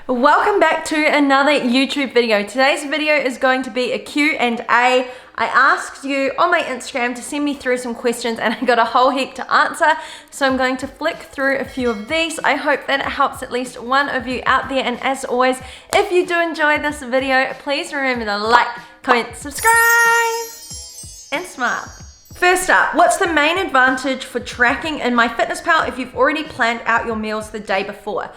Welcome back to another YouTube video. Today's video is going to be a Q&A. I asked you on my Instagram to send me through some questions and I got a whole heap to answer. So I'm going to flick through a few of these. I hope that it helps at least one of you out there. And as always, if you do enjoy this video, please remember to like, comment, subscribe, and smile. First up, what's the main advantage for tracking in MyFitnessPal if you've already planned out your meals the day before?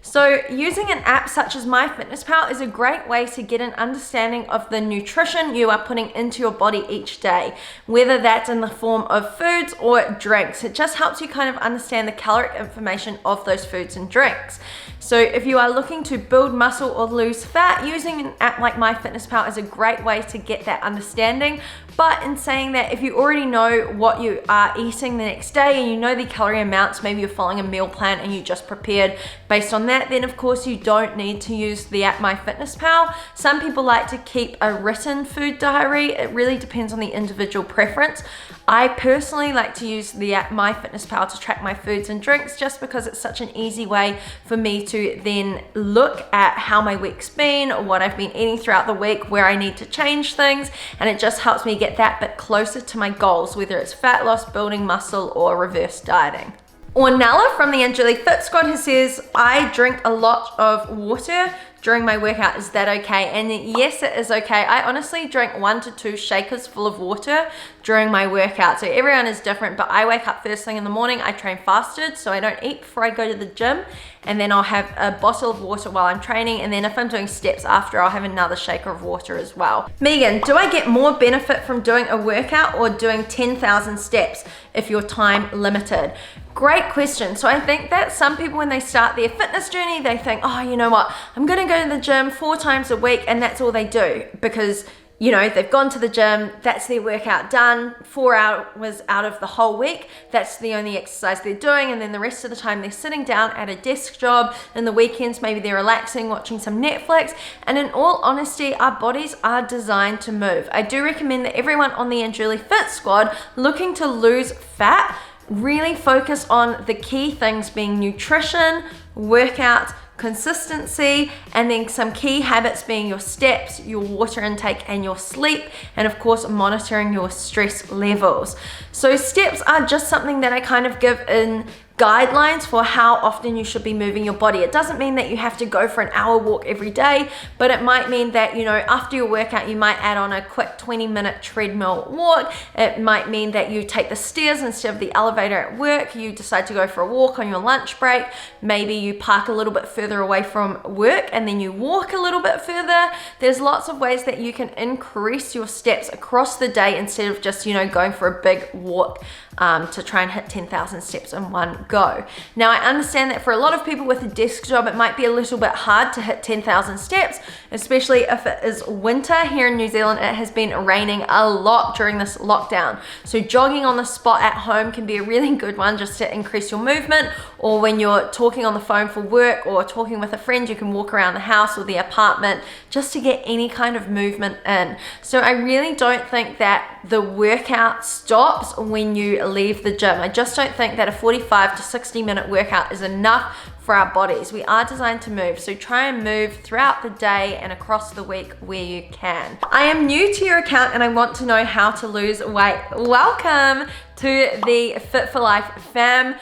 So using an app such as MyFitnessPal is a great way to get an understanding of the nutrition you are putting into your body each day, whether that's in the form of foods or drinks. It just helps you kind of understand the caloric information of those foods and drinks. So if you are looking to build muscle or lose fat, using an app like MyFitnessPal is a great way to get that understanding. But in saying that, if you already know what you are eating the next day and you know the calorie amounts, maybe you're following a meal plan and you just prepared based on that, then of course you don't need to use the app MyFitnessPal. Some people like to keep a written food diary. It really depends on the individual preference. I personally like to use the app MyFitnessPal to track my foods and drinks just because it's such an easy way for me to then look at how my week's been, or what I've been eating throughout the week, where I need to change things, and it just helps me get that bit closer to my goals, whether it's fat loss, building muscle, or reverse dieting. Ornella from the Anjuli Fit Squad, who says, I drink a lot of water during my workout, is that okay? And yes, it is okay. I honestly drink 1 to 2 shakers full of water during my workout. So everyone is different, but I wake up first thing in the morning, I train fasted, so I don't eat before I go to the gym, and then I'll have a bottle of water while I'm training, and then if I'm doing steps after, I'll have another shaker of water as well. Megan, do I get more benefit from doing a workout or doing 10,000 steps if you're time limited? Great question. So I think that some people, when they start their fitness journey, they think, oh, you know what, I'm gonna go to the gym 4 times a week, and that's all they do because, you know, they've gone to the gym, that's their workout done, 4 hours out of the whole week, that's the only exercise they're doing, and then the rest of the time they're sitting down at a desk job. In the weekends, maybe they're relaxing, watching some Netflix, and in all honesty, our bodies are designed to move. I do recommend that everyone on the Anjuli Fit Squad looking to lose fat really focus on the key things being nutrition, workout, consistency, and then some key habits being your steps, your water intake, and your sleep, and of course monitoring your stress levels. So steps are just something that I kind of give in guidelines for how often you should be moving your body. It doesn't mean that you have to go for an hour walk every day, but it might mean that, you know, after your workout, you might add on a quick 20-minute treadmill walk. It might mean that you take the stairs instead of the elevator at work. You decide to go for a walk on your lunch break. Maybe you park a little bit further away from work and then you walk a little bit further. There's lots of ways that you can increase your steps across the day instead of just, you know, going for a big walk to try and hit 10,000 steps in one go. Now, I understand that for a lot of people with a desk job, it might be a little bit hard to hit 10,000 steps, especially if it is winter. Here in New Zealand, it has been raining a lot during this lockdown. So jogging on the spot at home can be a really good one just to increase your movement, or when you're talking on the phone for work or talking with a friend, you can walk around the house or the apartment just to get any kind of movement in. So I really don't think that the workout stops when you leave the gym. I just don't think that a 45 to 60 minute workout is enough for our bodies. We are designed to move, so try and move throughout the day and across the week where you can. I am new to your account and I want to know how to lose weight. Welcome to the Fit for Life fam.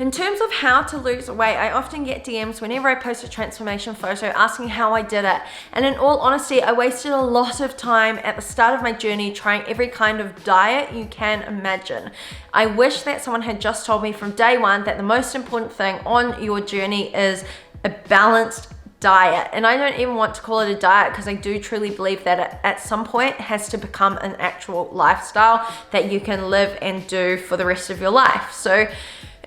In terms of how to lose weight, I often get DMs whenever I post a transformation photo asking how I did it. And in all honesty, I wasted a lot of time at the start of my journey trying every kind of diet you can imagine. I wish that someone had just told me from day one that the most important thing on your journey is a balanced diet. And I don't even want to call it a diet because I do truly believe that it, at some point, has to become an actual lifestyle that you can live and do for the rest of your life. So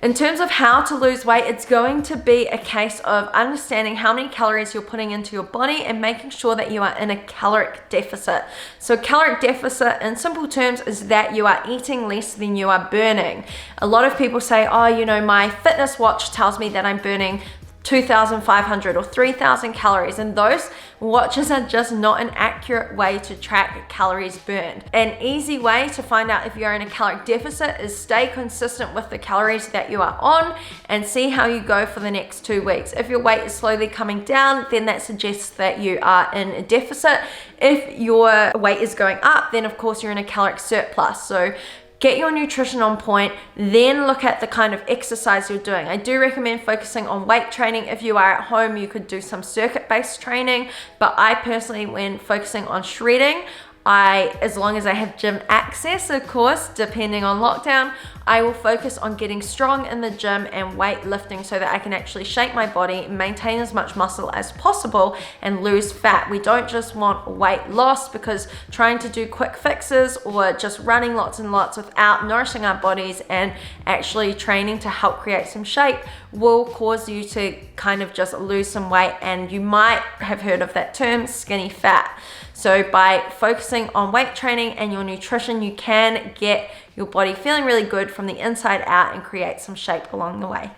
in terms of how to lose weight, it's going to be a case of understanding how many calories you're putting into your body and making sure that you are in a caloric deficit. So caloric deficit in simple terms is that you are eating less than you are burning. A lot of people say, oh, you know, my fitness watch tells me that I'm burning 2,500 or 3,000 calories, and those watches are just not an accurate way to track calories burned. An easy way to find out if you're in a caloric deficit is stay consistent with the calories that you are on and see how you go for the next 2 weeks. If your weight is slowly coming down, then that suggests that you are in a deficit. If your weight is going up, then of course you're in a caloric surplus. So get your nutrition on point, then look at the kind of exercise you're doing. I do recommend focusing on weight training. If you are at home, you could do some circuit-based training, but I personally, when focusing on shredding, as long as I have gym access, of course, depending on lockdown, I will focus on getting strong in the gym and weightlifting so that I can actually shape my body, maintain as much muscle as possible, and lose fat. We don't just want weight loss, because trying to do quick fixes or just running lots and lots without nourishing our bodies and actually training to help create some shape will cause you to kind of just lose some weight, and you might have heard of that term, skinny fat. So by focusing on weight training and your nutrition, you can get your body feeling really good from the inside out and create some shape along the way.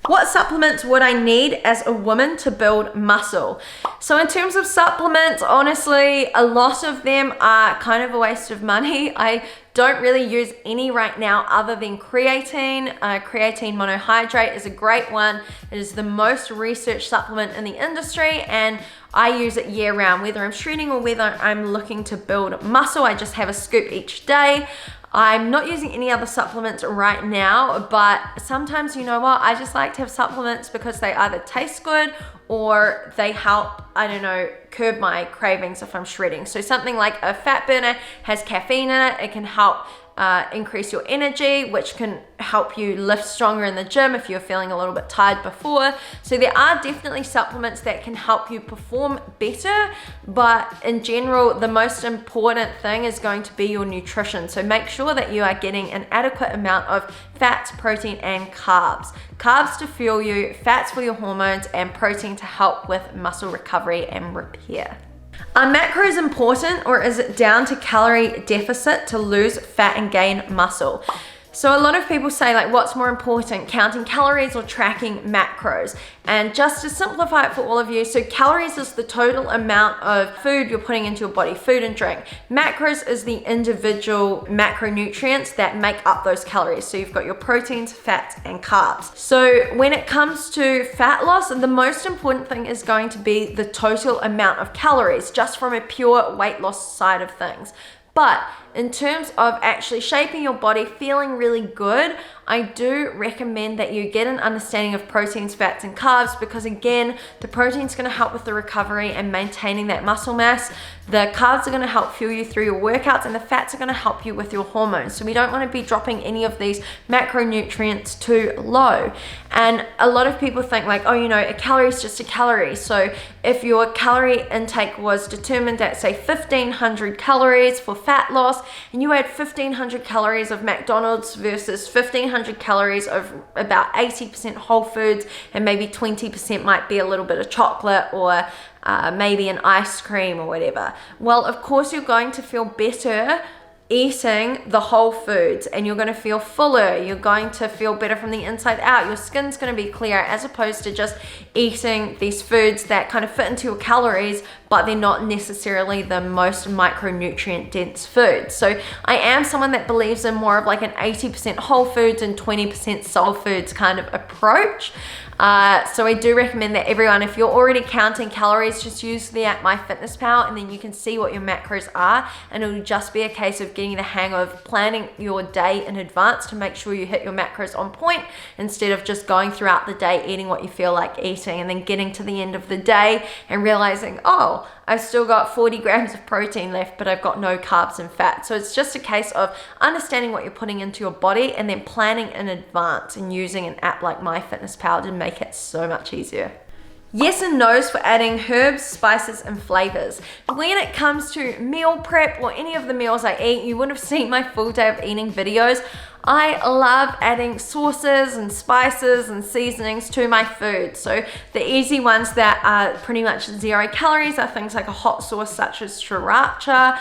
What supplements would I need as a woman to build muscle? So in terms of supplements, honestly, a lot of them are kind of a waste of money. I don't really use any right now other than creatine. Creatine monohydrate is a great one. It is the most researched supplement in the industry, and I use it year round, whether I'm shredding or whether I'm looking to build muscle. I just have a scoop each day. I'm not using any other supplements right now, but sometimes, you know what, I just like to have supplements because they either taste good or they help, I don't know, curb my cravings if I'm shredding. So something like a fat burner has caffeine in it. It can help increase your energy, which can help you lift stronger in the gym if you're feeling a little bit tired before. So there are definitely supplements that can help you perform better, but in general, the most important thing is going to be your nutrition. So make sure that you are getting an adequate amount of fats, protein, and carbs. Carbs to fuel you, fats for your hormones, and protein to help with muscle recovery and repair. Are macros important, or is it down to calorie deficit to lose fat and gain muscle? So a lot of people say, like, what's more important, counting calories or tracking macros? And just to simplify it for all of you, so calories is the total amount of food you're putting into your body, food and drink. Macros is the individual macronutrients that make up those calories. So you've got your proteins, fats, and carbs. So when it comes to fat loss, the most important thing is going to be the total amount of calories, just from a pure weight loss side of things. But in terms of actually shaping your body, feeling really good, I do recommend that you get an understanding of proteins, fats, and carbs, because again, the protein's going to help with the recovery and maintaining that muscle mass. The carbs are going to help fuel you through your workouts, and the fats are going to help you with your hormones. So we don't want to be dropping any of these macronutrients too low. And a lot of people think like, oh, you know, a calorie is just a calorie. So if your calorie intake was determined at, say, 1,500 calories for fat loss, and you had 1,500 calories of McDonald's versus 1,500 calories of about 80% whole foods, and maybe 20% might be a little bit of chocolate or maybe an ice cream or whatever. Well, of course, you're going to feel better eating the whole foods, and you're going to feel fuller, you're going to feel better from the inside out, your skin's going to be clear, as opposed to just eating these foods that kind of fit into your calories, but they're not necessarily the most micronutrient dense foods. So I am someone that believes in more of like an 80% whole foods and 20% soul foods kind of approach. So I do recommend that everyone, if you're already counting calories, just use the app myfitnesspal, and then you can see what your macros are, and it'll just be a case of getting the hang of planning your day in advance to make sure you hit your macros on point, instead of just going throughout the day eating what you feel like eating and then getting to the end of the day and realizing, oh, I've still got 40 grams of protein left, but I've got no carbs and fat. So it's just a case of understanding what you're putting into your body and then planning in advance and using an app like myfitnesspal to make it so much easier. Yes and no's for adding herbs, spices, and flavors. When it comes to meal prep or any of the meals I eat, you would have seen my full day of eating videos. I love adding sauces and spices and seasonings to my food. So the easy ones that are pretty much 0 calories are things like a hot sauce such as sriracha,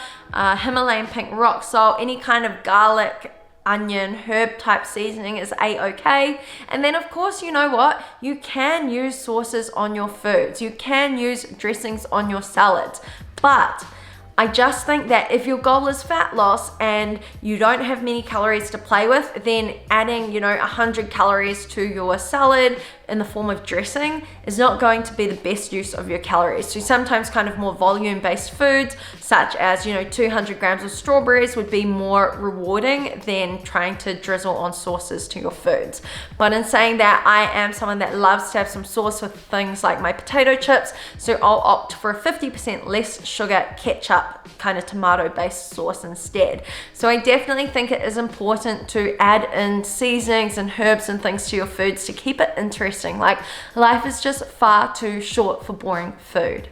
Himalayan pink rock salt, any kind of garlic onion, herb type seasoning is a-okay. And then of course, you know what? You can use sauces on your foods. You can use dressings on your salads. But I just think that if your goal is fat loss and you don't have many calories to play with, then adding, 100 calories to your salad in the form of dressing is not going to be the best use of your calories. So sometimes kind of more volume-based foods, such as, 200 grams of strawberries would be more rewarding than trying to drizzle on sauces to your foods. But in saying that, I am someone that loves to have some sauce with things like my potato chips, so I'll opt for a 50% less sugar ketchup kind of tomato-based sauce instead. So I definitely think it is important to add in seasonings and herbs and things to your foods to keep it interesting. Like, life is just far too short for boring food.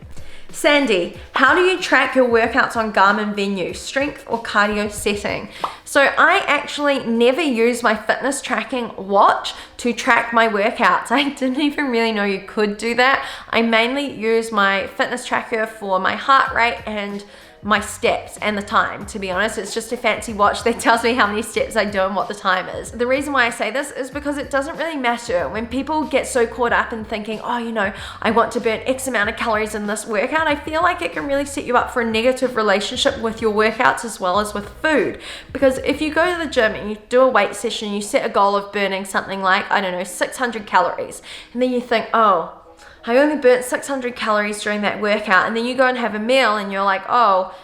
Sandy, how do you track your workouts on Garmin Venue, strength or cardio setting? So I actually never use my fitness tracking watch to track my workouts. I didn't even really know you could do that. I mainly use my fitness tracker for my heart rate and my steps and the time. To be honest, it's just a fancy watch that tells me how many steps I do and what the time is. The reason why I say this is because it doesn't really matter when people get so caught up in thinking, oh, I want to burn X amount of calories in this workout. I feel like it can really set you up for a negative relationship with your workouts as well as with food. Because if you go to the gym and you do a weight session, you set a goal of burning something like, 600 calories, and then you think, oh, I only burnt 600 calories during that workout, and then you go and have a meal and you're like, oh,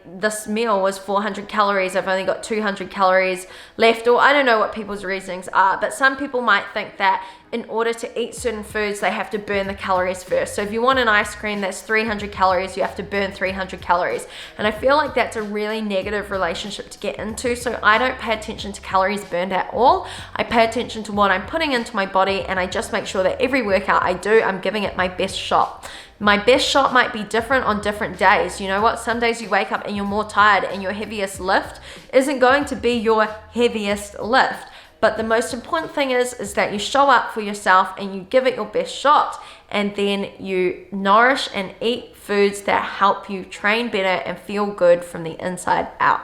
this meal was 400 calories, I've only got 200 calories left, or I don't know what people's reasonings are, but some people might think that in order to eat certain foods, they have to burn the calories first. So if you want an ice cream that's 300 calories, you have to burn 300 calories. And I feel like that's a really negative relationship to get into. So I don't pay attention to calories burned at all. I pay attention to what I'm putting into my body, and I just make sure that every workout I do, I'm giving it my best shot. My best shot might be different on different days. You know what? Some days you wake up and you're more tired, and your heaviest lift isn't going to be your heaviest lift. But the most important thing is that you show up for yourself and you give it your best shot, and then you nourish and eat foods that help you train better and feel good from the inside out.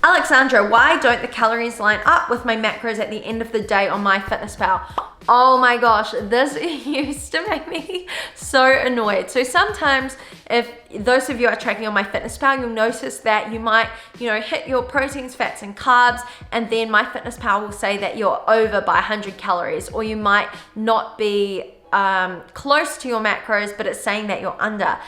Alexandra, why don't the calories line up with my macros at the end of the day on myfitnesspal? Oh my gosh, this used to make me so annoyed. So sometimes if those of you are tracking on myfitnesspal, you'll notice that you might, hit your proteins, fats, and carbs, and then myfitnesspal will say that you're over by 100 calories, or you might not be close to your macros, but it's saying that you're under,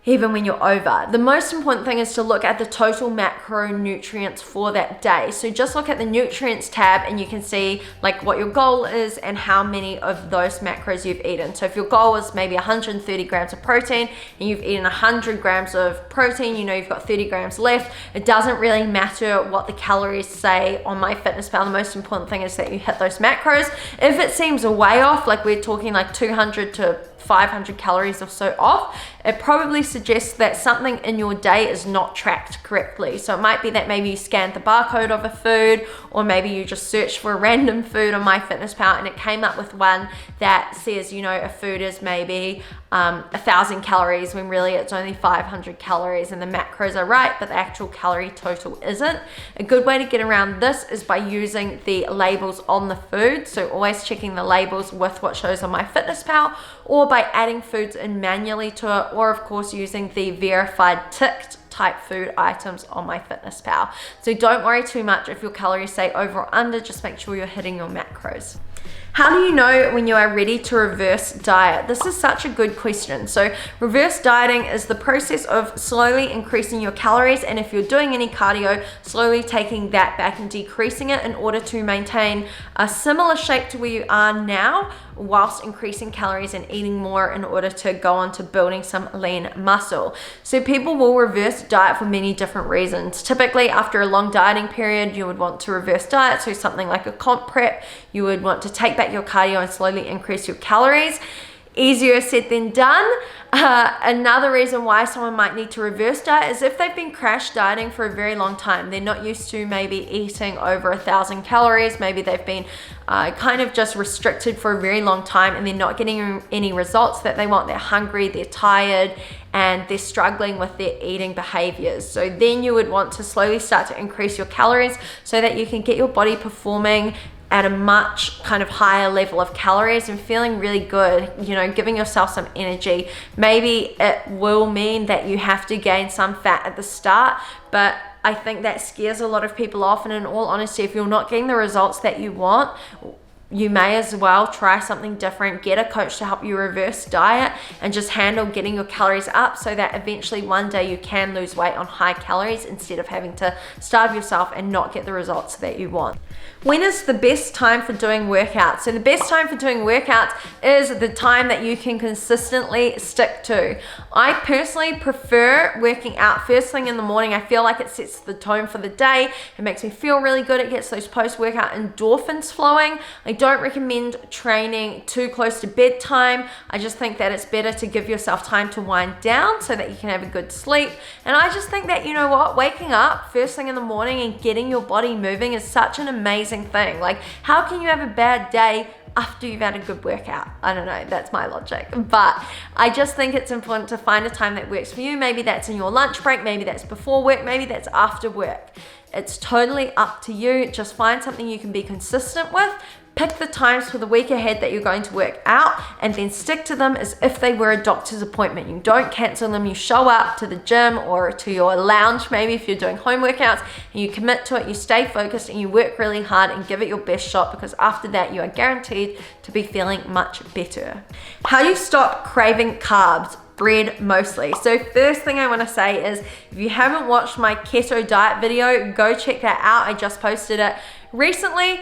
even when you're over. The most important thing is to look at the total macronutrients for that day. So just look at the nutrients tab and you can see like what your goal is and how many of those macros you've eaten. So if your goal is maybe 130 grams of protein and you've eaten 100 grams of protein, you've got 30 grams left. It doesn't really matter what the calories say on myfitnesspal. The most important thing is that you hit those macros. If it seems way off, like we're talking like 200 to 500 calories or so off, it probably suggests that something in your day is not tracked correctly. So it might be that maybe you scanned the barcode of a food, or maybe you just searched for a random food on myfitnesspal and it came up with one that says, a food is maybe 1,000 calories when really it's only 500 calories, and the macros are right, but the actual calorie total isn't. A good way to get around this is by using the labels on the food. So always checking the labels with what shows on myfitnesspal, or by adding foods in manually to it, or of course using the verified ticked type food items on myfitnesspal. So don't worry too much if your calories say over or under, just make sure you're hitting your macros. How do you know when you are ready to reverse diet? This is such a good question. So reverse dieting is the process of slowly increasing your calories, and if you're doing any cardio, slowly taking that back and decreasing it in order to maintain a similar shape to where you are now, whilst increasing calories and eating more in order to go on to building some lean muscle. So people will reverse diet for many different reasons. Typically after a long dieting period, you would want to reverse diet. So something like a comp prep, you would want to take back your cardio and slowly increase your calories. Easier said than done. Another reason why someone might need to reverse diet is if they've been crash dieting for a very long time. They're not used to maybe eating over 1,000 calories. Maybe they've been kind of just restricted for a very long time and they're not getting any results that they want. They're hungry, they're tired, and they're struggling with their eating behaviors. So then you would want to slowly start to increase your calories so that you can get your body performing at a much kind of higher level of calories and feeling really good, you know, giving yourself some energy. Maybe it will mean that you have to gain some fat at the start, but I think that scares a lot of people off. And in all honesty, if you're not getting the results that you want, you may as well try something different, get a coach to help you reverse diet and just handle getting your calories up so that eventually one day you can lose weight on high calories instead of having to starve yourself and not get the results that you want. When is the best time for doing workouts? So the best time for doing workouts is the time that you can consistently stick to. I personally prefer working out first thing in the morning. I feel like it sets the tone for the day. It makes me feel really good. It gets those post-workout endorphins flowing. I don't recommend training too close to bedtime. I just think that it's better to give yourself time to wind down so that you can have a good sleep. And I just think that, you know what, waking up first thing in the morning and getting your body moving is such an amazing thing. Like, how can you have a bad day after you've had a good workout? I don't know, that's my logic, but I just think it's important to find a time that works for you. Maybe that's in your lunch break, maybe that's before work, maybe that's after work. It's totally up to you. Just find something you can be consistent with. Pick the times for the week ahead that you're going to work out and then stick to them as if they were a doctor's appointment. You don't cancel them. You show up to the gym or to your lounge, maybe if you're doing home workouts, and you commit to it, you stay focused and you work really hard and give it your best shot, because after that you are guaranteed to be feeling much better. How do you stop craving carbs? Bread mostly. So first thing I want to say is, if you haven't watched my keto diet video, go check that out. I just posted it recently.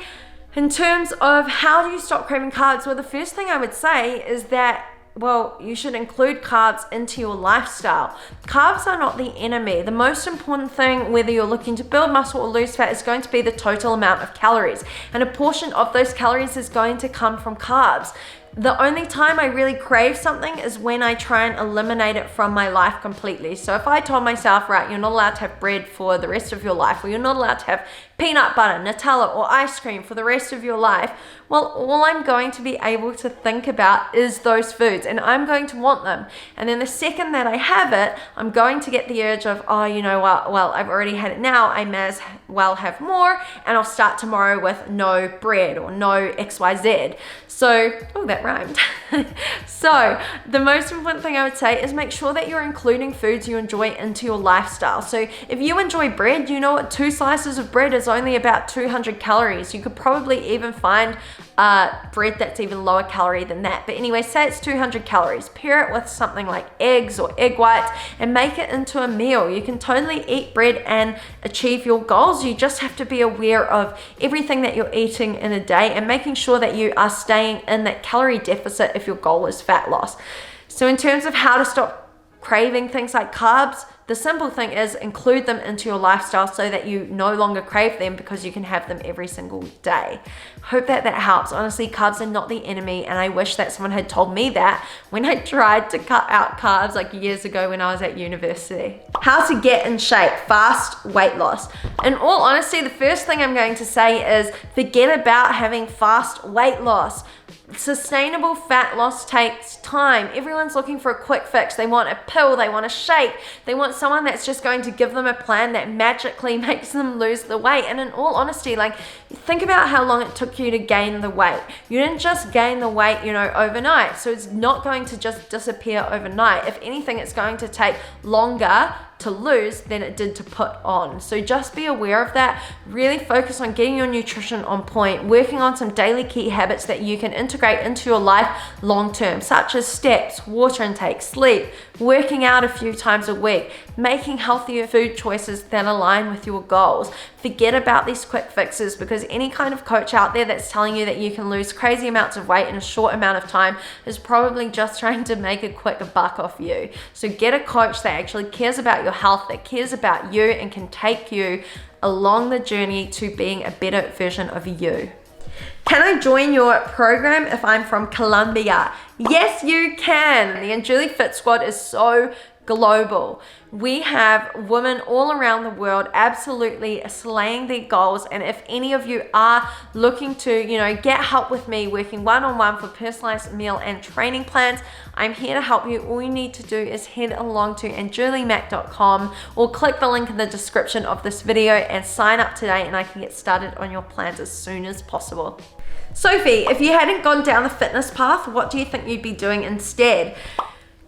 In terms of how do you stop craving carbs, well, the first thing I would say is that, well, you should include carbs into your lifestyle. Carbs are not the enemy. The most important thing, whether you're looking to build muscle or lose fat, is going to be the total amount of calories. And a portion of those calories is going to come from carbs. The only time I really crave something is when I try and eliminate it from my life completely. So if I told myself, right, you're not allowed to have bread for the rest of your life, or you're not allowed to have peanut butter, Nutella, or ice cream for the rest of your life, well, all I'm going to be able to think about is those foods, and I'm going to want them. And then the second that I have it, I'm going to get the urge of, oh, you know what, well, I've already had it now, I may as well have more, and I'll start tomorrow with no bread or no XYZ. So, oh, that rhymed. So the most important thing I would say is make sure that you're including foods you enjoy into your lifestyle. So if you enjoy bread, you know what, 2 slices of bread is only about 200 calories. You could probably even find bread that's even lower calorie than that. But anyway, say it's 200 calories. Pair it with something like eggs or egg whites and make it into a meal. You can totally eat bread and achieve your goals. You just have to be aware of everything that you're eating in a day and making sure that you are staying in that calorie deficit if your goal is fat loss. So in terms of how to stop craving things like carbs, the simple thing is include them into your lifestyle so that you no longer crave them, because you can have them every single day. Hope that helps. Honestly, carbs are not the enemy, and I wish that someone had told me that when I tried to cut out carbs like years ago when I was at university. How to get in shape, fast weight loss. In all honesty, the first thing I'm going to say is forget about having fast weight loss. Sustainable fat loss takes time. Everyone's looking for a quick fix. They want a pill, they want a shake, they want someone that's just going to give them a plan that magically makes them lose the weight. And in all honesty, like, think about how long it took you to gain the weight. You didn't just gain the weight, you know, overnight. So it's not going to just disappear overnight. If anything, it's going to take longer to lose than it did to put on. So just be aware of that. Really focus on getting your nutrition on point, working on some daily key habits that you can integrate into your life long term, such as steps, water intake, sleep, working out a few times a week, making healthier food choices that align with your goals. Forget about these quick fixes, because any kind of coach out there that's telling you that you can lose crazy amounts of weight in a short amount of time is probably just trying to make a quick buck off you. So get a coach that actually cares about your health, that cares about you, and can take you along the journey to being a better version of you. Can I join your program if I'm from Colombia? Yes, you can. The Anjuli Fit Squad is so global. We have women all around the world absolutely slaying their goals, and if any of you are looking to, get help with me working one-on-one for personalized meal and training plans, I'm here to help you. All you need to do is head along to anjulimack.com or click the link in the description of this video and sign up today, and I can get started on your plans as soon as possible. Sophie, if you hadn't gone down the fitness path, what do you think you'd be doing instead?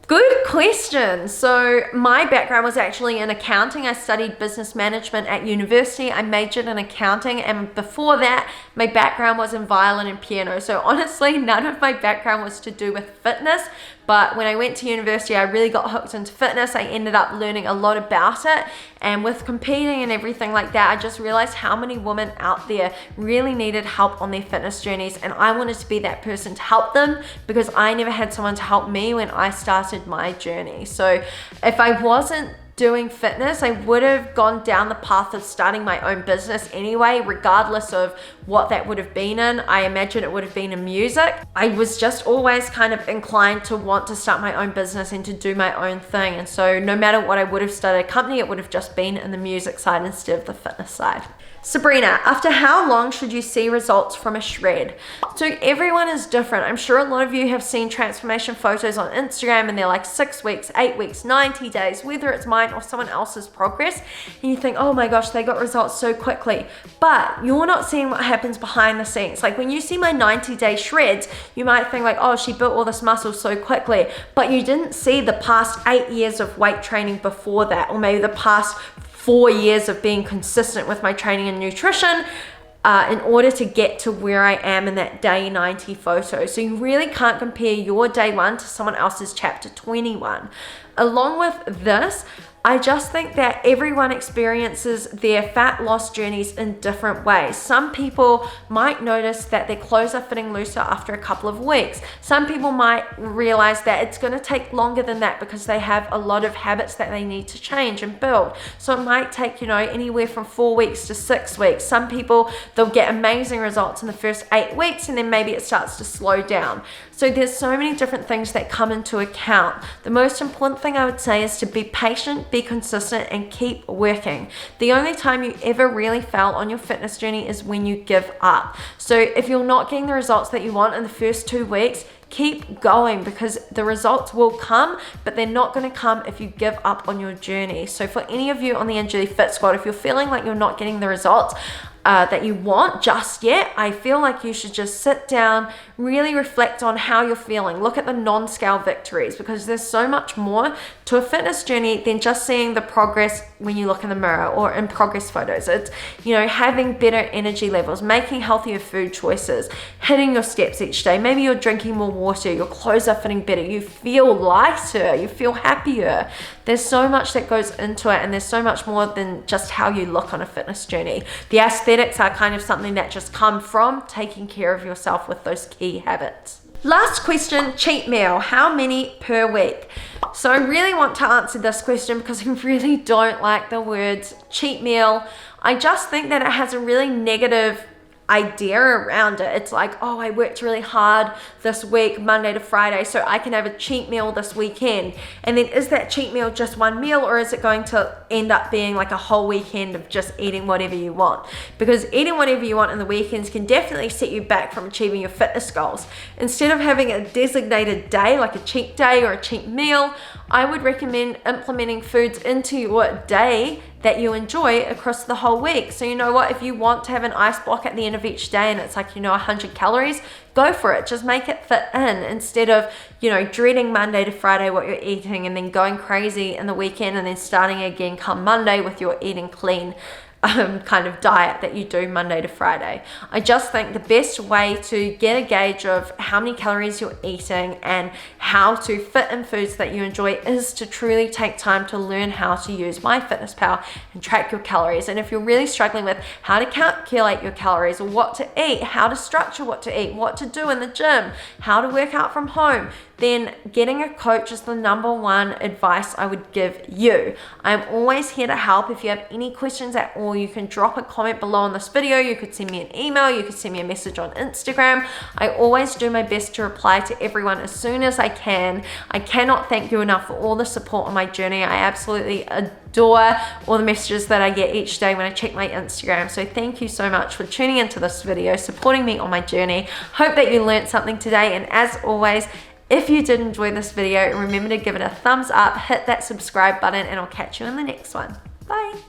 Good question. So my background was actually in accounting. I studied business management at university. I majored in accounting, and before that, my background was in violin and piano. So honestly, none of my background was to do with fitness. But when I went to university, I really got hooked into fitness. I ended up learning a lot about it. And with competing and everything like that, I just realized how many women out there really needed help on their fitness journeys. And I wanted to be that person to help them because I never had someone to help me when I started my journey. So if I wasn't doing fitness, I would have gone down the path of starting my own business anyway, regardless of what that would have been in. I imagine it would have been in music. I was just always kind of inclined to want to start my own business and to do my own thing. And so no matter what I would have started a company, it would have just been in the music side instead of the fitness side. Sabrina, after how long should you see results from a shred? So everyone is different. I'm sure a lot of you have seen transformation photos on Instagram and they're like 6 weeks, 8 weeks, 90 days, whether it's mine or someone else's progress. And you think, oh my gosh, they got results so quickly. But you're not seeing what happens behind the scenes. Like when you see my 90-day shreds, you might think like, oh, she built all this muscle so quickly. But you didn't see the past 8 years of weight training before that, or maybe the past 4 years of being consistent with my training and nutrition in order to get to where I am in that day 90 photo. So you really can't compare your day 1 to someone else's chapter 21. Along with this, I just think that everyone experiences their fat loss journeys in different ways. Some people might notice that their clothes are fitting looser after a couple of weeks. Some people might realize that it's going to take longer than that because they have a lot of habits that they need to change and build. So it might take, anywhere from 4 weeks to 6 weeks. Some people, they'll get amazing results in the first 8 weeks and then maybe it starts to slow down. So there's so many different things that come into account. The most important thing I would say is to be patient, be consistent, and keep working. The only time you ever really fail on your fitness journey is when you give up. So if you're not getting the results that you want in the first 2 weeks, keep going because the results will come, but they're not going to come if you give up on your journey. So for any of you on the Anjuli Fit Squad, if you're feeling like you're not getting the results that you want just yet, I feel like you should just sit down, really reflect on how you're feeling. Look at the non-scale victories because there's so much more to a fitness journey than just seeing the progress when you look in the mirror or in progress photos. It's, having better energy levels, making healthier food choices, hitting your steps each day. Maybe you're drinking more water, your clothes are fitting better, you feel lighter, you feel happier. There's so much that goes into it, and there's so much more than just how you look on a fitness journey. The aesthetics are kind of something that just come from taking care of yourself with those key habits. Last question, cheat meal. How many per week? So I really want to answer this question because I really don't like the words cheat meal. I just think that it has a really negative idea around it. It's like, oh, I worked really hard this week, Monday to Friday, so I can have a cheat meal this weekend. And then is that cheat meal just one meal, or is it going to end up being like a whole weekend of just eating whatever you want? Because eating whatever you want in the weekends can definitely set you back from achieving your fitness goals. Instead of having a designated day, like a cheat day or a cheat meal, I would recommend implementing foods into your day that you enjoy across the whole week. So you know what, if you want to have an ice block at the end of each day and it's like, 100 calories, go for it. Just make it fit in instead of, dreading Monday to Friday what you're eating and then going crazy in the weekend and then starting again come Monday with your eating clean kind of diet that you do Monday to Friday. I just think the best way to get a gauge of how many calories you're eating and how to fit in foods that you enjoy is to truly take time to learn how to use myfitnesspal and track your calories. And if you're really struggling with how to calculate your calories or what to eat, how to structure what to eat, what to do in the gym, how to work out from home, then getting a coach is the #1 advice I would give you. I'm always here to help. If you have any questions at all, you can drop a comment below on this video. You could send me an email, you could send me a message on Instagram. I always do my best to reply to everyone as soon as I can. I cannot thank you enough for all the support on my journey. I absolutely adore all the messages that I get each day when I check my Instagram. So thank you so much for tuning into this video, supporting me on my journey. Hope that you learned something today, and as always, if you did enjoy this video, remember to give it a thumbs up, hit that subscribe button, and I'll catch you in the next one. Bye.